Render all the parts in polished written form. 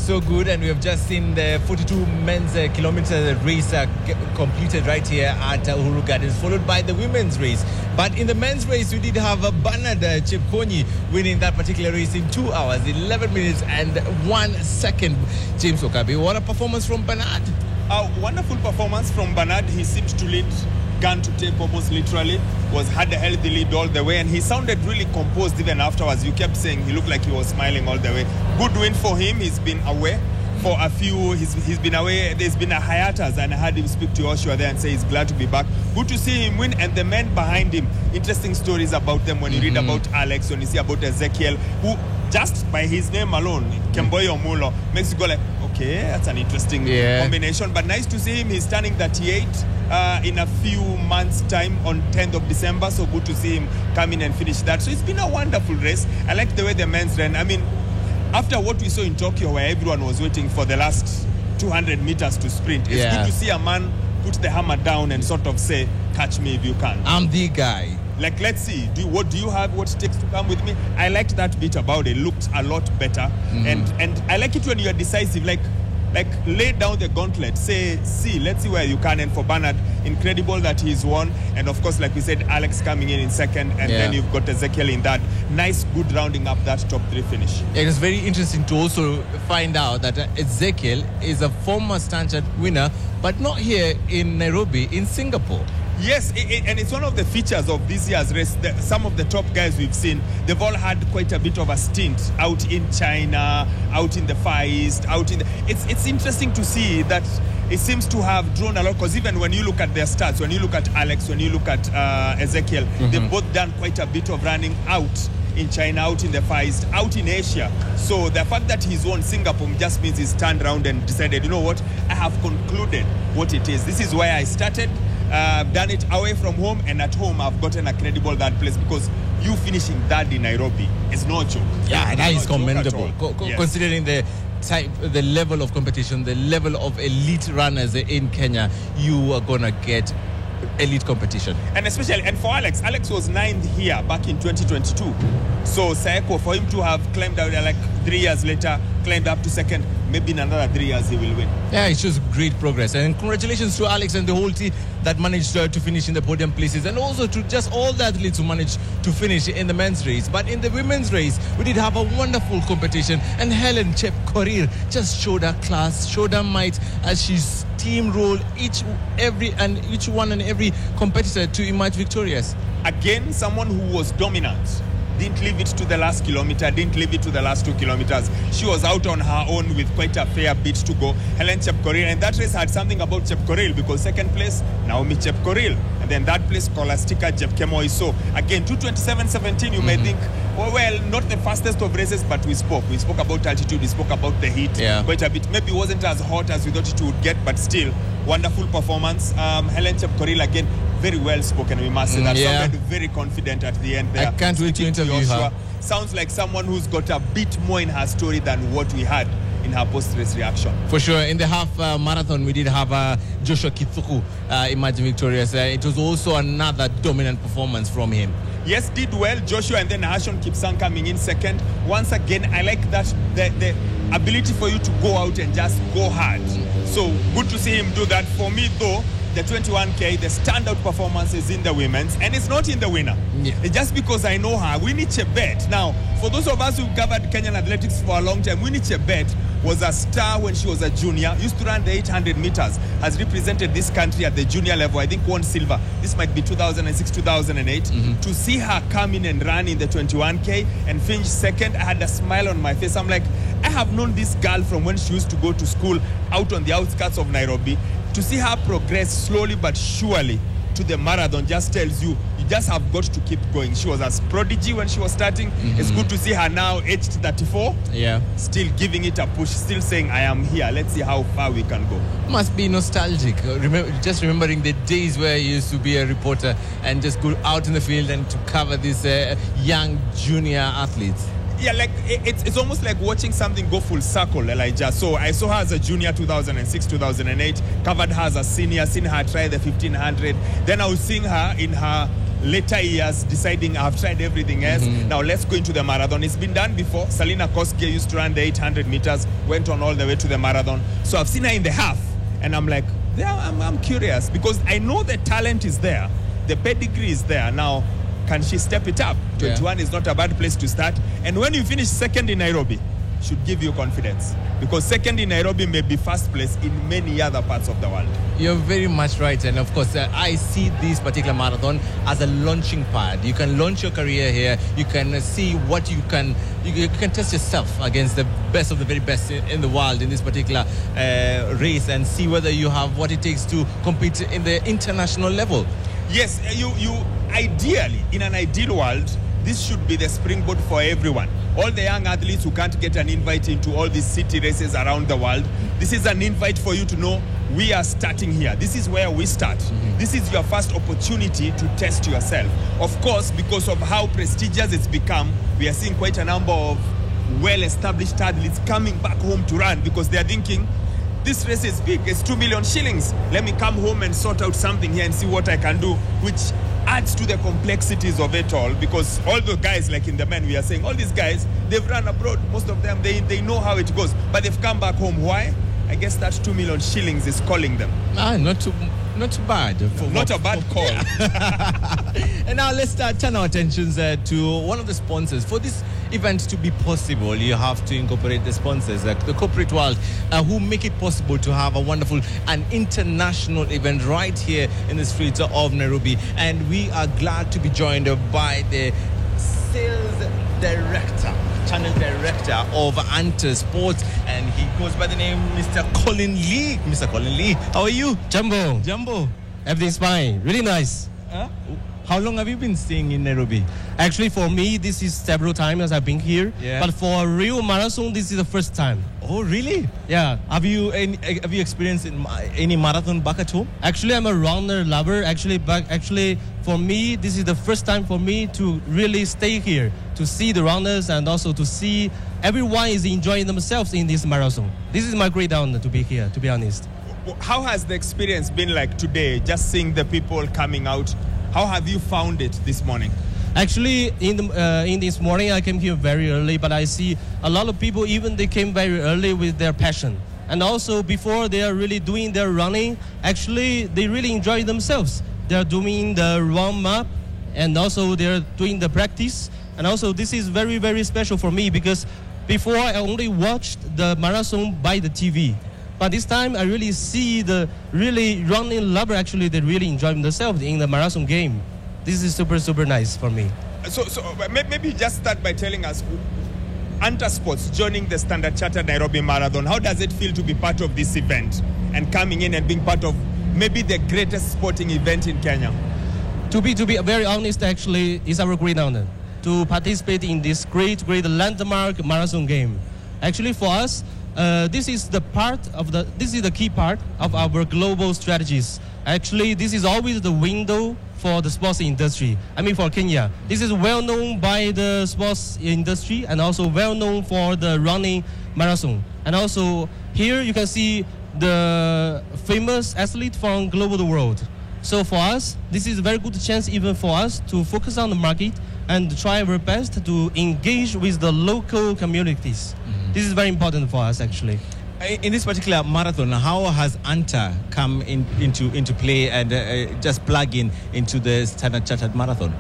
so good, and we have just seen the 42 men's kilometer race completed right here at Uhuru Gardens, followed by the women's race. But in the men's race, we did have Bernard Chepkonyi winning that particular race in 2 hours, 11 minutes and 1 second. James Okabe, what a performance from Bernard. A wonderful performance from Bernard. He seemed to lead gun to tape almost literally, had a healthy lead all the way, and he sounded really composed even afterwards. You kept saying he looked like he was smiling all the way. Good win for him. He's been away for a few, he's been away. There's been a hiatus, and I heard him speak to Joshua there and say he's glad to be back. Good to see him win, and the men behind him, interesting stories about them when you read about Alex, when you see about Ezekiel, who just by his name alone, Kemboy Omulo, makes you go like, okay, that's an interesting combination. But nice to see him. He's turning 38 in a few months' time on 10th of December. So good to see him come in and finish that. So it's been a wonderful race. I like the way the men's ran. I mean, after what we saw in Tokyo, where everyone was waiting for the last 200 meters to sprint, it's good to see a man put the hammer down and sort of say, catch me if you can. I'm the guy. Like, let's see, what do you have, what it takes to come with me? I liked that bit about it. Looked a lot better. And I like it when you're decisive, like lay down the gauntlet, say, see, let's see where you can. And for Bernard, incredible that he's won. And of course, like we said, Alex coming in second, and then you've got Ezekiel in that. Nice, good rounding up that top three finish. Yeah, it was very interesting to also find out that Ezekiel is a former Standard winner, but not here in Nairobi, in Singapore. Yes, and it's one of the features of this year's race. Some of the top guys we've seen, they've all had quite a bit of a stint out in China, out in the Far East, It's interesting to see that it seems to have drawn a lot, because even when you look at their stats, when you look at Alex, when you look at Ezekiel, they've both done quite a bit of running out in China, out in the Far East, out in Asia. So the fact that he's won Singapore just means he's turned around and decided, you know what, I have concluded what it is. This is where I started. I've done it away from home, and at home I've gotten a credible third place, because you finishing third in Nairobi is no joke. Yeah, that is commendable. Considering the level of competition, the level of elite runners in Kenya, you are gonna get elite competition. And especially, and for Alex was 9th here back in 2022. So Saeko, for him to have climbed out like 3 years later, climbed up to second, maybe in another 3 years he will win. Yeah, it shows great progress. And congratulations to Alex and the whole team that managed to finish in the podium places, and also to just all the athletes who managed to finish in the men's race. But in the women's race, we did have a wonderful competition, and Helen Chepkorir just showed her class, showed her might as she steamrolled each one and every competitor to emerge victorious. Again, someone who was dominant. Didn't leave it to the last kilometer, didn't leave it to the last 2 kilometers. She was out on her own with quite a fair bit to go. Helen Chepkorir, and that race had something about Chepkorir, because second place, Naomi Chepkorir. And then that place, Scholastica Jepkemoi. So again, 2:27.17, you may think, well, not the fastest of races, but we spoke about altitude, we spoke about the heat quite a bit. Maybe it wasn't as hot as we thought it would get, but still, wonderful performance. Helen Chepkorir, again, very well spoken, we must say that. Sounded very confident at the end there. I can't wait to interview her. Sounds like someone who's got a bit more in her story than what we had in her post-race reaction. For sure. In the half marathon, we did have Joshua Kithuku emerging victorious. It was also another dominant performance from him. Yes, did well, Joshua, and then Ashon Kipsang coming in second. Once again, I like that the ability for you to go out and just go hard. So good to see him do that. For me, though, the 21K, the standout performance is in the women's, and it's not in the winner. It's just because I know her, Winnie Chebet. Now, for those of us who've covered Kenyan athletics for a long time, Winnie Chebet was a star when she was a junior, used to run the 800 meters, has represented this country at the junior level, I think won silver. This might be 2006, 2008. To see her come in and run in the 21K and finish second, I had a smile on my face. I'm like, I have known this girl from when she used to go to school out on the outskirts of Nairobi. To see her progress slowly but surely to the marathon just tells you just have got to keep going. She was a prodigy when she was starting. It's good to see her now, aged 34. Yeah. Still giving it a push, still saying, I am here. Let's see how far we can go. Must be nostalgic. Just remembering the days where you used to be a reporter and just go out in the field and to cover these young junior athletes. Yeah, like it's almost like watching something go full circle, Elijah. So I saw her as a junior 2006, 2008, covered her as a senior, seen her try the 1500. Then I was seeing her in her later years deciding I've tried everything else. Now let's go into the marathon. It's been done before. Selina Koskei used to run the 800 meters, went on all the way to the marathon. So I've seen her in the half, and I'm like, yeah, I'm curious because I know the talent is there, the pedigree is there. Now, can she step it up? 21 is not a bad place to start. And when you finish second in Nairobi, should give you confidence because second in Nairobi may be first place in many other parts of the world. You're very much right, and of course I see this particular marathon as a launching pad. You can launch your career here. You can see what you can test yourself against the best of the very best in the world in this particular race and see whether you have what it takes to compete in the international level. Yes, you ideally, in an ideal world, this should be the springboard for everyone. All the young athletes who can't get an invite into all these city races around the world, this is an invite for you to know we are starting here. This is where we start. This is your first opportunity to test yourself. Of course, because of how prestigious it's become, we are seeing quite a number of well-established athletes coming back home to run because they are thinking, this race is big, it's 2 million shillings. Let me come home and sort out something here and see what I can do, which adds to the complexities of it all because all the guys, like in the men, we are saying, all these guys, they've run abroad. Most of them, they know how it goes, but they've come back home. Why? I guess that 2 million shillings is calling them. Not too bad. Not a bad call. And now let's turn our attentions to one of the sponsors. For this event to be possible, you have to incorporate the sponsors, the corporate world, who make it possible to have a wonderful and international event right here in the streets of Nairobi. And we are glad to be joined by the sales director, channel director of Anta Sports, and he goes by the name Mr. Colin Lee. Mr. Colin Lee, how are you? Jumbo. Everything's fine. Really nice. How long have you been staying in Nairobi? Actually, for me, this is several times as I've been here. Yeah. But for a real marathon, this is the first time. Oh, really? Yeah. Have you experienced any marathon back at home? Actually, I'm a runner lover. Actually, for me, this is the first time for me to really stay here, to see the runners and also to see everyone is enjoying themselves in this marathon. This is my great honor to be here, to be honest. How has the experience been like today, just seeing the people coming out? How have you found it this morning? Actually, in this morning, I came here very early, but I see a lot of people, even they came very early with their passion. And also, before they are really doing their running, actually, they really enjoy themselves. They are doing the warm-up, and also they are doing the practice. And also, this is very, very special for me, because before I only watched the marathon by the TV. But this time, I really see the really running lover, actually, they really enjoy themselves in the marathon game. This is super, super nice for me. So maybe just start by telling us, Anta Sports joining the Standard Chartered Nairobi Marathon, how does it feel to be part of this event and coming in and being part of maybe the greatest sporting event in Kenya? To be very honest, actually, it's our great honor to participate in this great landmark marathon game. Actually, for us, this is the key part of our global strategies. Actually, this is always the window for the sports industry. I mean, for Kenya, this is well known by the sports industry and also well known for the running marathon. And also here you can see the famous athlete from global world. So for us, this is a very good chance even for us to focus on the market and try our best to engage with the local communities. This is very important for us, actually. In this particular marathon, how has Anta come into play and just plug into the Standard Chartered Marathon?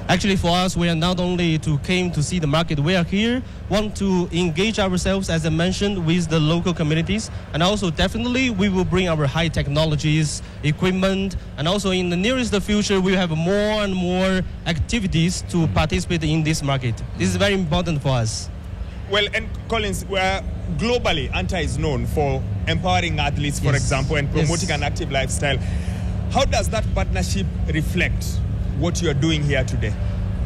Actually, for us, we are not only came to see the market, we are here, want to engage ourselves, as I mentioned, with the local communities. And also, definitely, we will bring our high technologies, equipment, and also in the nearest future, we will have more and more activities to participate in this market. This is very important for us. Well, and Collins, globally, Anta is known for empowering athletes, for example, and promoting an active lifestyle. How does that partnership reflect what you are doing here today?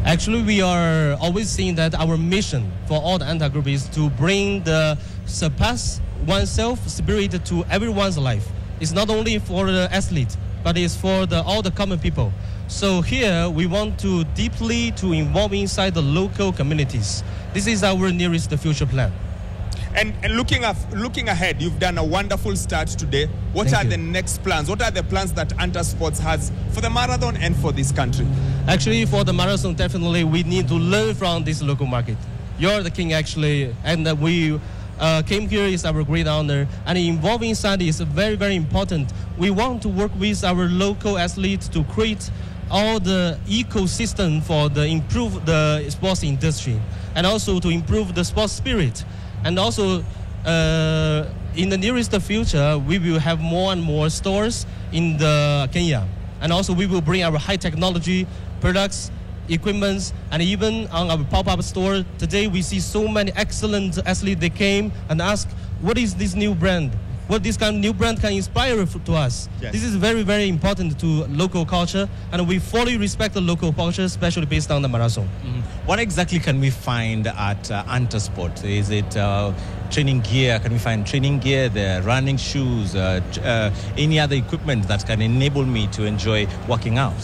Actually, we are always saying that our mission for all the Anta Group is to bring the surpass oneself spirit to everyone's life. It's not only for the athlete, but it's for all the common people. So here, we want to deeply involve inside the local communities. This is our nearest future plan. And looking ahead, you've done a wonderful start today. What Thank are you. the next plans? What are the plans that Anta Sports has for the marathon and for this country? Actually, for the marathon, definitely we need to learn from this local market. You're the king, actually, and we came here is our great honor. And involving study is very, very important. We want to work with our local athletes to create all the ecosystem for the improve the sports industry, and also to improve the sports spirit. And also, in the nearest future, we will have more and more stores in the Kenya. And also, we will bring our high technology products, equipments, and even on our pop-up store. Today, we see so many excellent athletes. They came and asked, what is this new brand? What this kind of new brand can inspire to us? Yes. This is very, very important to local culture, and we fully respect the local culture, especially based on the marathon. What exactly can we find at Anta Sport? Is it training gear? Can we find training gear there, running shoes, any other equipment that can enable me to enjoy working out?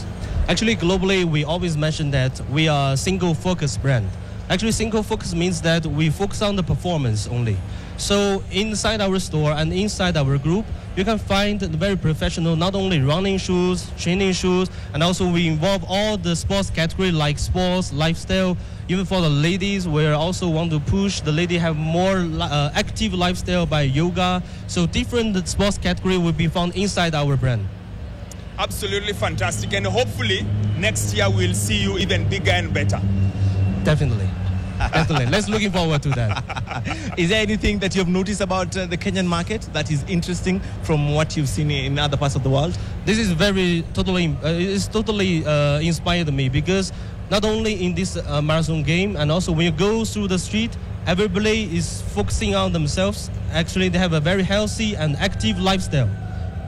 Actually, globally, we always mention that we are a single-focus brand. Actually, single focus means that we focus on the performance only. So inside our store and inside our group, you can find very professional, not only running shoes, training shoes, and also we involve all the sports category like sports, lifestyle. Even for the ladies, we also want to push the lady have more active lifestyle by yoga. So different sports category will be found inside our brand. Absolutely fantastic. And hopefully next year we'll see you even bigger and better. Definitely. Definitely. Let's looking forward to that. Is there anything that you have noticed about the Kenyan market that is interesting from what you've seen in other parts of the world? This is totally inspired me, because not only in this marathon game, and also when you go through the street, everybody is focusing on themselves. Actually, they have a very healthy and active lifestyle.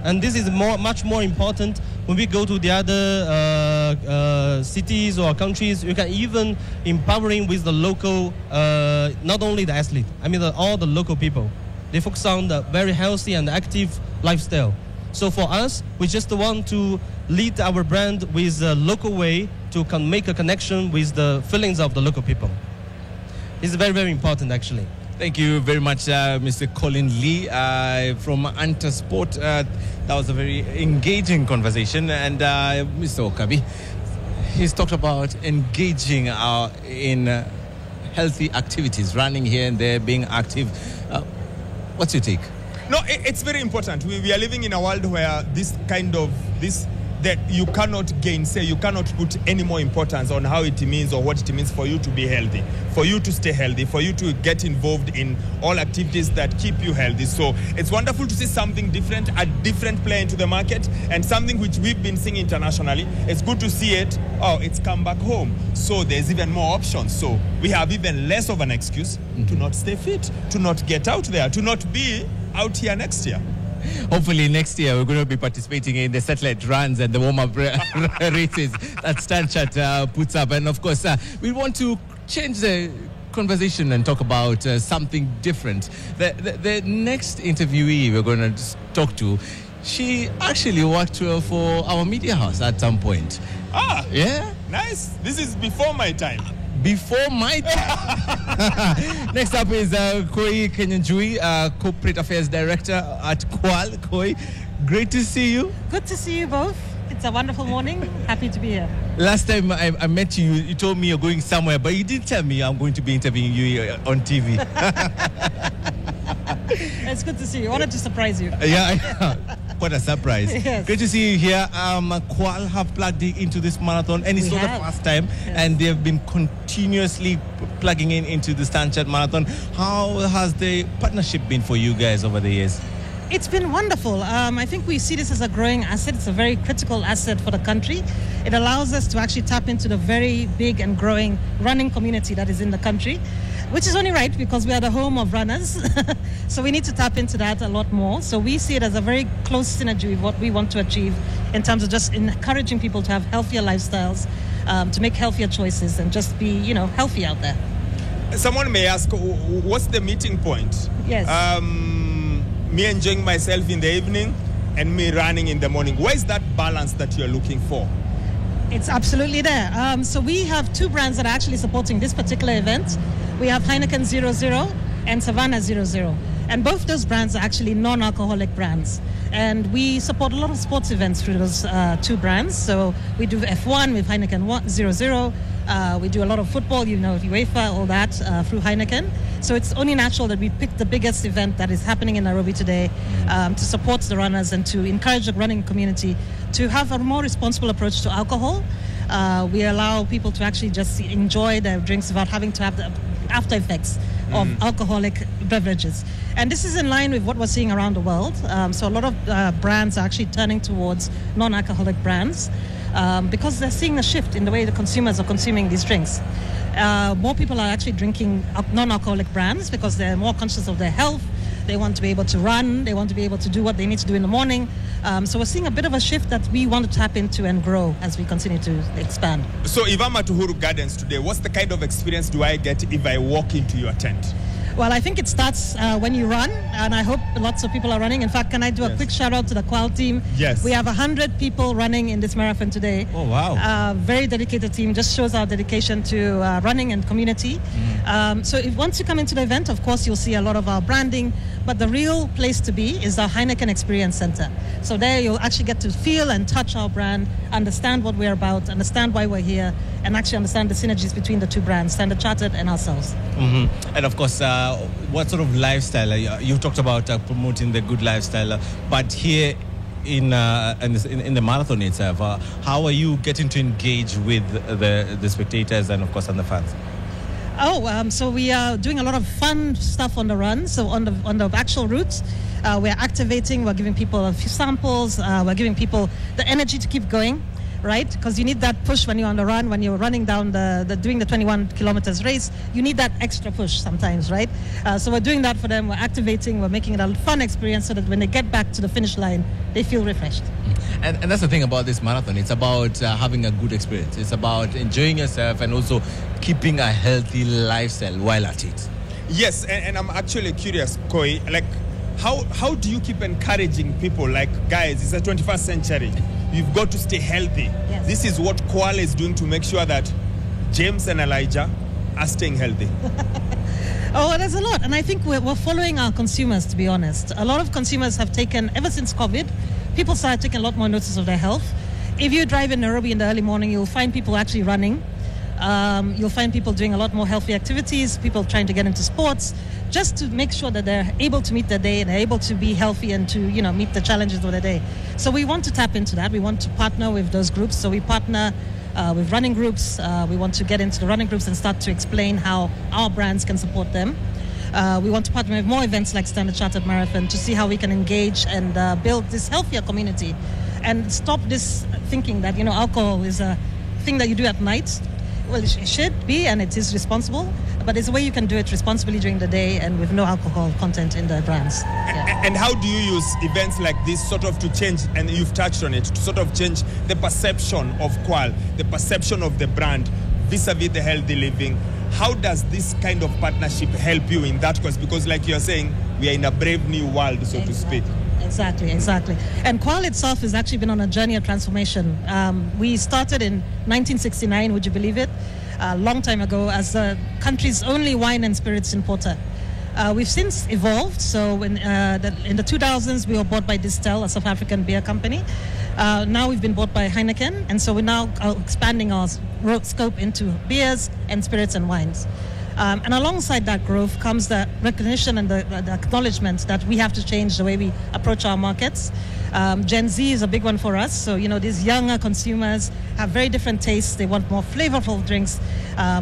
And this is much more important when we go to the other cities or countries. You can even empowering with the local, not only the athlete, all the local people. They focus on the very healthy and active lifestyle. So for us, we just want to lead our brand with a local way to make a connection with the feelings of the local people. It's very, very important, actually. Thank you very much, Mr. Colin Lee from Anta Sport. That was a very engaging conversation. And Mr. Okabi, he's talked about engaging in healthy activities, running here and there, being active. What's your take? No, it's very important. We are living in a world where that you cannot gainsay, you cannot put any more importance on how it means or what it means for you to be healthy, for you to stay healthy, for you to get involved in all activities that keep you healthy. So it's wonderful to see something different, a different player into the market, and something which we've been seeing internationally. It's good to see it. Oh, it's come back home. So there's even more options. So we have even less of an excuse to not stay fit, to not get out there, to not be out here next year. Hopefully next year we're going to be participating in the satellite runs and the warm-up races that Standard Chartered puts up. And of course, we want to change the conversation and talk about something different. The next interviewee we're going to talk to, she actually worked for our media house at some point. Ah, yeah? Nice. This is before my time. Before my time. Next up is Koi Kenyanjui, Corporate Affairs Director at Kwal. Koi, great to see you. Good to see you both. It's a wonderful morning. Happy to be here. Last time I met you, you told me you're going somewhere, but you didn't tell me I'm going to be interviewing you on TV. It's good to see you. I wanted to surprise you. Yeah. What a surprise. Yes. Great to see you here. Kwal have plugged into this marathon, and it's not the first time, and they have been continuously plugging into the Standard Chartered Marathon. How has the partnership been for you guys over the years? It's been wonderful. I think we see this as a growing asset. It's a very critical asset for the country. It allows us to actually tap into the very big and growing running community that is in the country, which is only right because we are the home of runners. So we need to tap into that a lot more. So we see it as a very close synergy with what we want to achieve in terms of just encouraging people to have healthier lifestyles, to make healthier choices, and just be, healthy out there. Someone may ask, what's the meeting point? Yes. Me enjoying myself in the evening and me running in the morning. Where is that balance that you're looking for? It's absolutely there. So we have two brands that are actually supporting this particular event. We have Heineken 00, and Savannah 00. And both those brands are actually non-alcoholic brands. And we support a lot of sports events through those two brands. So we do F1 with Heineken 00. We do a lot of football, UEFA, all that through Heineken. So it's only natural that we pick the biggest event that is happening in Nairobi today to support the runners and to encourage the running community to have a more responsible approach to alcohol. We allow people to actually just enjoy their drinks without having to have the after effects of alcoholic beverages. And this is in line with what we're seeing around the world. So a lot of brands are actually turning towards non-alcoholic brands because they're seeing a shift in the way the consumers are consuming these drinks. More people are actually drinking non-alcoholic brands because they're more conscious of their health. They want to be able to run. They want to be able to do what they need to do in the morning. So we're seeing a bit of a shift that we want to tap into and grow as we continue to expand. So if I'm at Uhuru Gardens today, what's the kind of experience do I get if I walk into your tent? Well, I think it starts when you run, and I hope lots of people are running. In fact, can I do a quick shout out to the Qual team? Yes. We have 100 people running in this marathon today. Oh, wow. Very dedicated team, just shows our dedication to running and community. So once you come into the event, of course, you'll see a lot of our branding, but the real place to be is our Heineken Experience Center. So there you'll actually get to feel and touch our brand, understand what we're about, understand why we're here, and actually understand the synergies between the two brands, Standard Chartered and ourselves. And of course, what sort of lifestyle? You talked about promoting the good lifestyle, but here in the marathon itself, how are you getting to engage with the spectators and of course on the fans? So we are doing a lot of fun stuff on the run. So on the actual route, we're activating, we're giving people a few samples, we're giving people the energy to keep going, right? Because you need that push when you're on the run, when you're running down doing the 21 kilometers race, you need that extra push sometimes, right? So we're doing that for them, we're activating, we're making it a fun experience so that when they get back to the finish line, they feel refreshed. And that's the thing about this marathon. It's about having a good experience. It's about enjoying yourself and also keeping a healthy lifestyle while at it. Yes, and I'm actually curious, Koi, like how do you keep encouraging people like, guys, it's the 21st century. You've got to stay healthy. Yes. This is what Kwale is doing to make sure that James and Elijah are staying healthy. There's a lot. And I think we're following our consumers, to be honest. A lot of consumers have taken, ever since COVID, people started taking a lot more notice of their health. If you drive in Nairobi in the early morning, you'll find people actually running. You'll find people doing a lot more healthy activities, people trying to get into sports, just to make sure that they're able to meet their day and they're able to be healthy and to, meet the challenges of their day. So we want to tap into that. We want to partner with those groups. So we partner with running groups. We want to get into the running groups and start to explain how our brands can support them. We want to partner with more events like Standard Chartered Marathon to see how we can engage and build this healthier community and stop this thinking that, alcohol is a thing that you do at night. Well, it should be, and it is responsible, but it's a way you can do it responsibly during the day and with no alcohol content in the brands. Yeah. And how do you use events like this sort of to change, and you've touched on it, to sort of change the perception of Kwal, the perception of the brand vis-a-vis the healthy living? How does this kind of partnership help you in that cause? Because like you're saying, we are in a brave new world, so to speak. Exactly. And Kwal itself has actually been on a journey of transformation. We started in 1969, would you believe it? A long time ago, as the country's only wine and spirits importer. We've since evolved. So in the 2000s, we were bought by Distel, a South African beer company. Now we've been bought by Heineken, and so we're now expanding our scope into beers and spirits and wines. And alongside that growth comes the recognition and the acknowledgement that we have to change the way we approach our markets. Gen Z is a big one for us. So, these younger consumers have very different tastes. They want more flavorful drinks.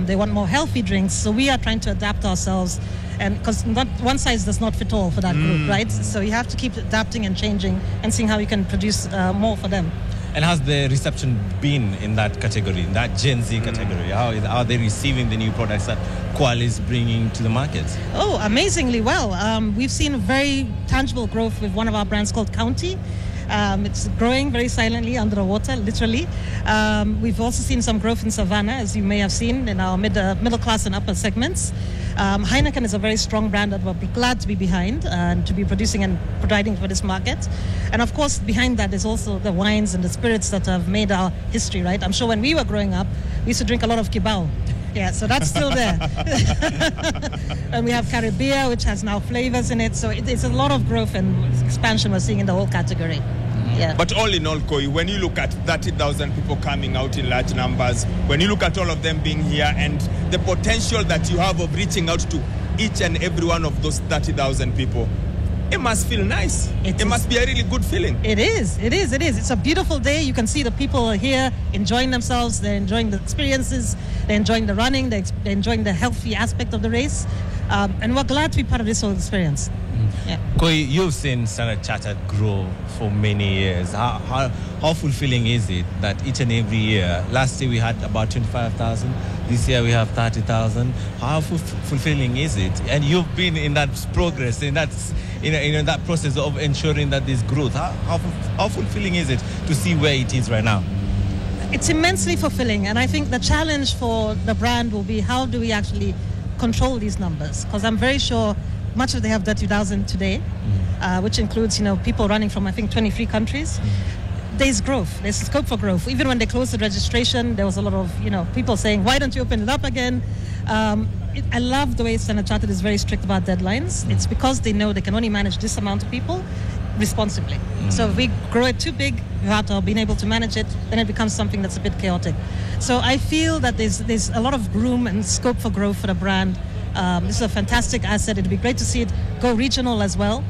They want more healthy drinks. So we are trying to adapt ourselves. And because one size does not fit all for that group, right? So you have to keep adapting and changing and seeing how you can produce more for them. And how's the reception been in that category, in that Gen Z category? How are they receiving the new products that Kwal is bringing to the market? Oh, amazingly well. We've seen very tangible growth with one of our brands called County. It's growing very silently under the water, literally. We've also seen some growth in Savannah, as you may have seen, in our middle class and upper segments. Heineken is a very strong brand that we'll be glad to be behind and to be producing and providing for this market. And of course, behind that is also the wines and the spirits that have made our history, right? I'm sure when we were growing up, we used to drink a lot of kibao. Yeah, so that's still there. And we have Caribbean, which has now flavors in it. So it's a lot of growth and expansion we're seeing in the whole category. Yeah. But all in all, Koi, when you look at 30,000 people coming out in large numbers, when you look at all of them being here and the potential that you have of reaching out to each and every one of those 30,000 people, it must feel nice. It must be a really good feeling. It is. It's a beautiful day. You can see the people are here enjoying themselves. They're enjoying the experiences. They're enjoying the running. They're enjoying the healthy aspect of the race. And we're glad to be part of this whole experience. Yeah. Koi, you've seen Standard Chartered grow for many years. How fulfilling is it that each and every year, last year we had about 25,000, this year we have 30,000. How fulfilling is it? And you've been in that progress, in that that process of ensuring that there's growth. How fulfilling is it to see where it is right now? It's immensely fulfilling, and I think the challenge for the brand will be how do we actually control these numbers? Because I'm very sure much of they have 30,000 today, which includes people running from I think 23 countries. There's growth. There's scope for growth. Even when they closed the registration, there was a lot of people saying, "Why don't you open it up again?" I love the way Standard Chartered is very strict about deadlines. It's because they know they can only manage this amount of people responsibly. So if we grow it too big without being able to manage it, then it becomes something that's a bit chaotic. So I feel that there's a lot of room and scope for growth for the brand. This is a fantastic asset. It'd be great to see it go regional as well.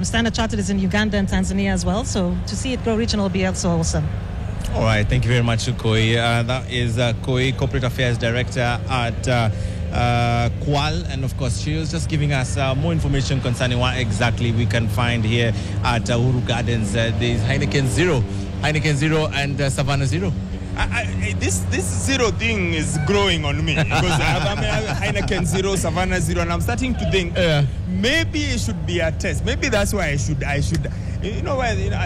Standard Chartered is in Uganda and Tanzania as well. So to see it go regional would be also awesome. All right. Thank you very much, Koi. That is Koi, Corporate Affairs Director at Kwal, and of course she was just giving us more information concerning what exactly we can find here at Uhuru Gardens. There's Heineken Zero and Savannah Zero. This zero thing is growing on me because I'm Heineken Zero, Savannah Zero, and I'm starting to think maybe it should be a test. Maybe that's why I should.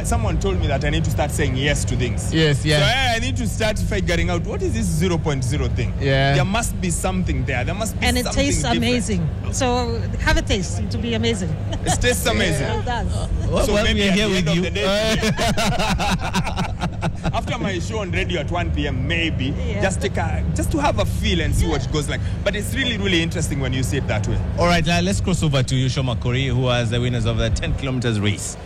Someone told me that I need to start saying yes to things. Yes, yeah. So I need to start figuring out what is this 0.0 thing. Yeah. There must be something there. There must be and something it tastes different. Amazing. So have a taste. It will be amazing. It tastes amazing. It does. So maybe we are at here the end with of you. the day, after my show on radio at 1 p.m, maybe just to have a feel and see what it goes like. But it's really, really interesting when you see it that way. All right, let's cross over to Yushoma Kori, who was the winners of the 10 kilometers race.